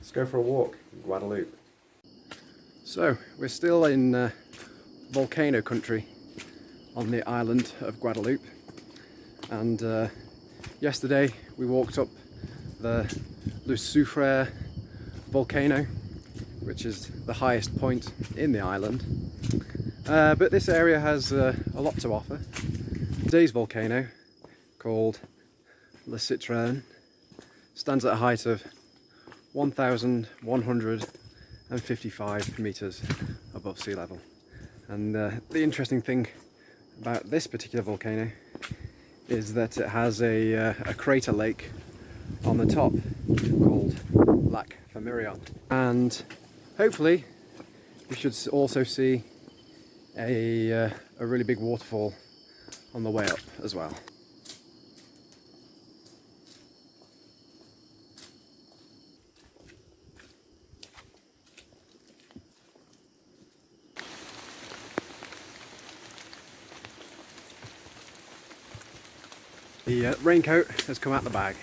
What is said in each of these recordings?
Let's go for a walk in Guadeloupe. So we're still in volcano country on the island of Guadeloupe, and yesterday we walked up the Le volcano, which is the highest point in the island, but this area has a lot to offer. Today's volcano, called Citerne, stands at a height of 1,155 meters above sea level. And the interesting thing about this particular volcano is that it has a crater lake on the top called Lac Famirion, and hopefully we should also see a really big waterfall on the way up as well. The raincoat has come out the bag.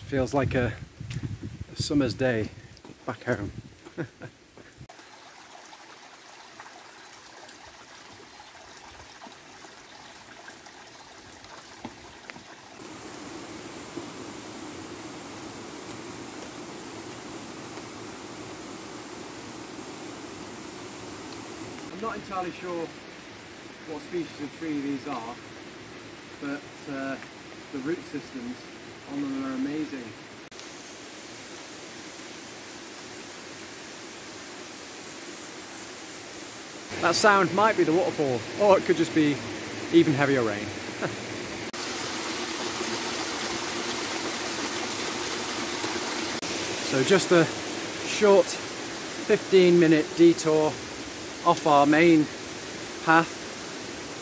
Feels like a summer's day back home. I'm not entirely sure what species of tree these are, but the root systems on them are amazing. That sound might be the waterfall, or it could just be even heavier rain. So just a short 15-minute detour off our main path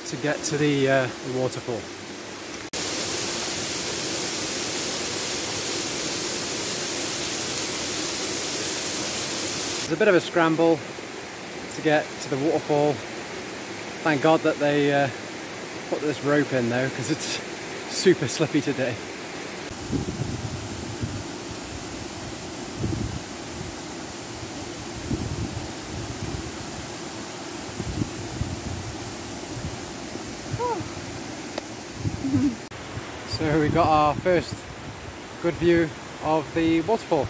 to get to the waterfall. It's a bit of a scramble to get to the waterfall. Thank God that they put this rope in though, because it's super slippy today. So we got our first good view of the waterfall.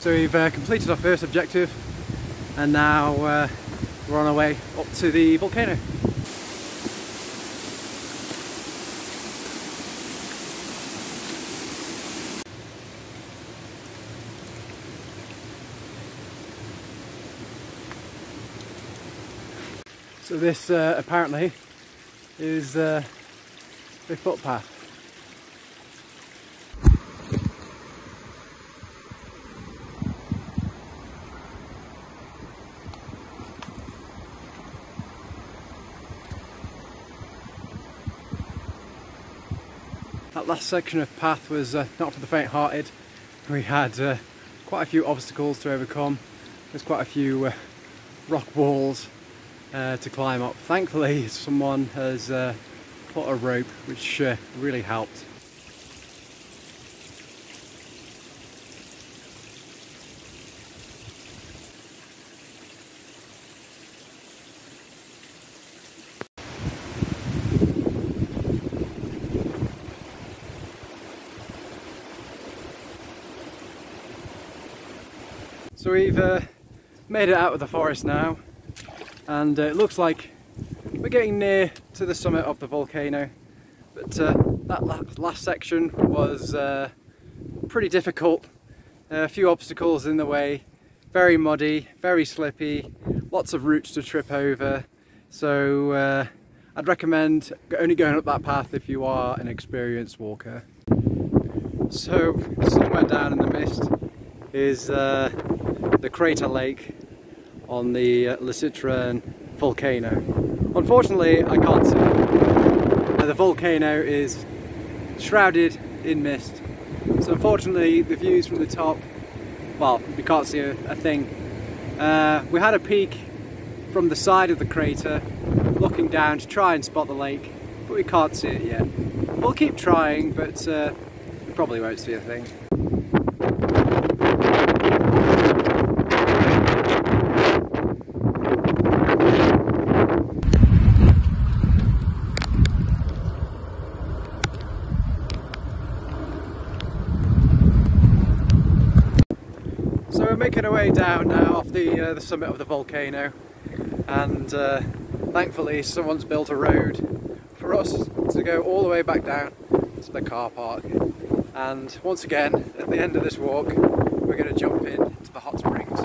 So we've completed our first objective, and now we're on our way up to the volcano. So this apparently is the footpath. That last section of path was not for the faint-hearted. We had quite a few obstacles to overcome. There's quite a few rock walls to climb up. Thankfully someone has put a rope, which really helped. So we've made it out of the forest now, and it looks like we're getting near to the summit of the volcano, but that last section was pretty difficult. A few obstacles in the way, very muddy, very slippy, lots of roots to trip over, so I'd recommend only going up that path if you are an experienced walker. So somewhere down in the mist is the crater lake on the Citerne volcano. Unfortunately I can't see it. The volcano is shrouded in mist, so unfortunately the views from the top, well, we can't see a thing. We had a peek from the side of the crater looking down to try and spot the lake, but we can't see it yet. We'll keep trying, but we probably won't see a thing. So we're making our way down now off the summit of the volcano, and thankfully someone's built a road for us to go all the way back down to the car park. And once again, at the end of this walk, we're going to jump into the hot springs.